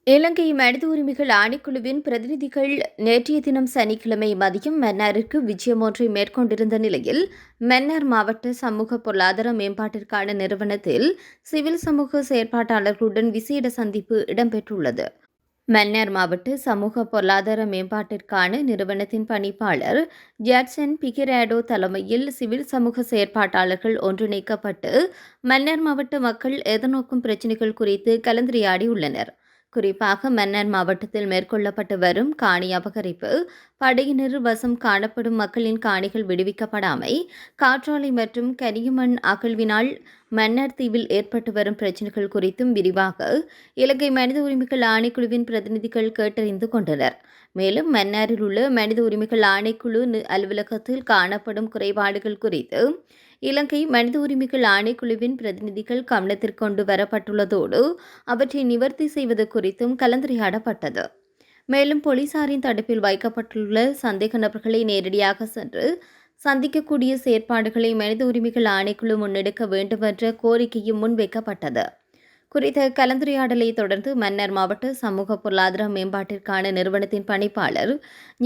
இலங்கை மனித உரிமைகள் ஆணைக்குழுவின் பிரதிநிதிகள் நேற்றைய தினம் சனிக்கிழமை மதியம் மன்னாருக்கு விஜயம் ஒன்றை மேற்கொண்டிருந்த நிலையில் மன்னார் மாவட்ட சமூக பொருளாதார மேம்பாட்டிற்கான நிறுவனத்தில் சிவில் சமூக செயற்பாட்டாளர்களுடன் விசேட சந்திப்பு இடம்பெற்றுள்ளது. மன்னார் மாவட்ட சமூக பொருளாதார மேம்பாட்டிற்கான நிறுவனத்தின் பணிப்பாளர் ஜாட்சன் பிகிராடோ தலைமையில் சிவில் சமூக செயற்பாட்டாளர்கள் ஒன்றிணைக்கப்பட்டு மன்னார் மாவட்ட மக்கள் எதிர்நோக்கும் பிரச்சினைகள் குறித்து கலந்துரையாடியுள்ளனர். குறிப்பாக மன்னார் மாவட்டத்தில் மேற்கொள்ளப்பட்டு வரும் காணி அபகரிப்பு, படையினர் வசம் காணப்படும் மக்களின் காணிகள் விடுவிக்கப்படாமை, காற்றாலை மற்றும் கனிமண் அகழ்வினால் மன்னார் தீவில் ஏற்பட்டு வரும் பிரச்சினைகள் குறித்தும் விரிவாக இலங்கை மனித உரிமைகள் ஆணைக்குழுவின் பிரதிநிதிகள் கேட்டறிந்து கொண்டனர். மேலும் மன்னாரில் உள்ள மனித உரிமைகள் ஆணைக்குழு அலுவலகத்தில் காணப்படும் குறைபாடுகள் குறித்து இலங்கை மனித உரிமைகள் ஆணைக்குழுவின் பிரதிநிதிகள் கவனத்திற்கு கொண்டு வரப்பட்டுள்ளதோடு அவற்றை நிவர்த்தி செய்வது குறித்தும் கலந்துரையாடப்பட்டது. மேலும் போலீசாரின் தடுப்பில் வைக்கப்பட்டுள்ள சந்தேக நபர்களை நேரடியாக சென்று சந்திக்கக்கூடிய செயற்பாடுகளை மனித உரிமைகள் ஆணைக்குழு முன்னெடுக்க வேண்டும் என்ற கோரிக்கையும் முன்வைக்கப்பட்டது. குறித்த கலந்துரையாடலை தொடர்ந்து மன்னார் மாவட்ட சமூக பொருளாதார மேம்பாட்டிற்கான நிறுவனத்தின் பணிப்பாளர்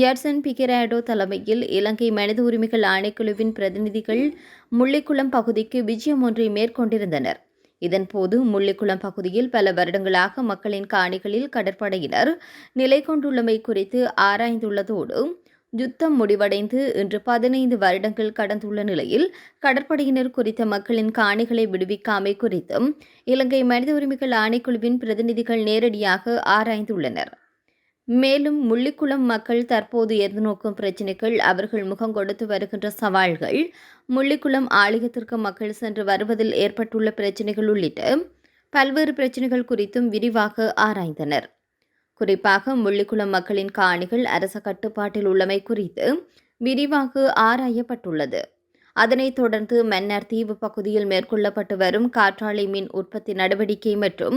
ஜாட்சன் பிகிராடோ தலைமையில் இலங்கை மனித உரிமைகள் ஆணைக்குழுவின் பிரதிநிதிகள் முள்ளிக்குளம் பகுதிக்கு விஜயம் ஒன்றை மேற்கொண்டிருந்தனர். இதன்போது முள்ளிக்குளம் பகுதியில் பல வருடங்களாக மக்களின் காணிகளில் கடற்படையினர் நிலை கொண்டுள்ளமை குறித்து ஆராய்ந்துள்ளதோடு யுத்தம் முடிவடைந்து இன்று 15 வருடங்கள் கடந்துள்ள நிலையில் கடற்படையினர் குறித்த மக்களின் காணிகளை விடுவிக்காமை குறித்தும் இலங்கை மனித உரிமைகள் ஆணைக்குழுவின் பிரதிநிதிகள் நேரடியாக ஆராய்ந்துள்ளனர். மேலும் முள்ளிக்குளம் மக்கள் தற்போது எதிர்நோக்கும் பிரச்சினைகள், அவர்கள் முகம் கொடுத்து வருகின்ற சவால்கள், முள்ளிக்குளம் ஆலயத்திற்கு மக்கள் சென்று வருவதில் ஏற்பட்டுள்ள பிரச்சினைகள் உள்ளிட்ட பல்வேறு பிரச்சினைகள் குறித்தும் விரிவாக ஆராய்ந்தனர். குறிப்பாக முள்ளிக்குளம் மக்களின் காணிகள் அரச கட்டுப்பாட்டில் உள்ளமை குறித்து விரிவாக ஆராயப்பட்டுள்ளது. அதனைத் தொடர்ந்து மன்னார் தீவு பகுதியில் மேற்கொள்ளப்பட்டு வரும் காற்றாலை மின் உற்பத்தி நடவடிக்கை மற்றும்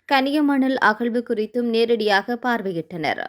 கனிய மணல் அகழ்வு குறித்தும் நேரடியாக பார்வையிட்டனர்.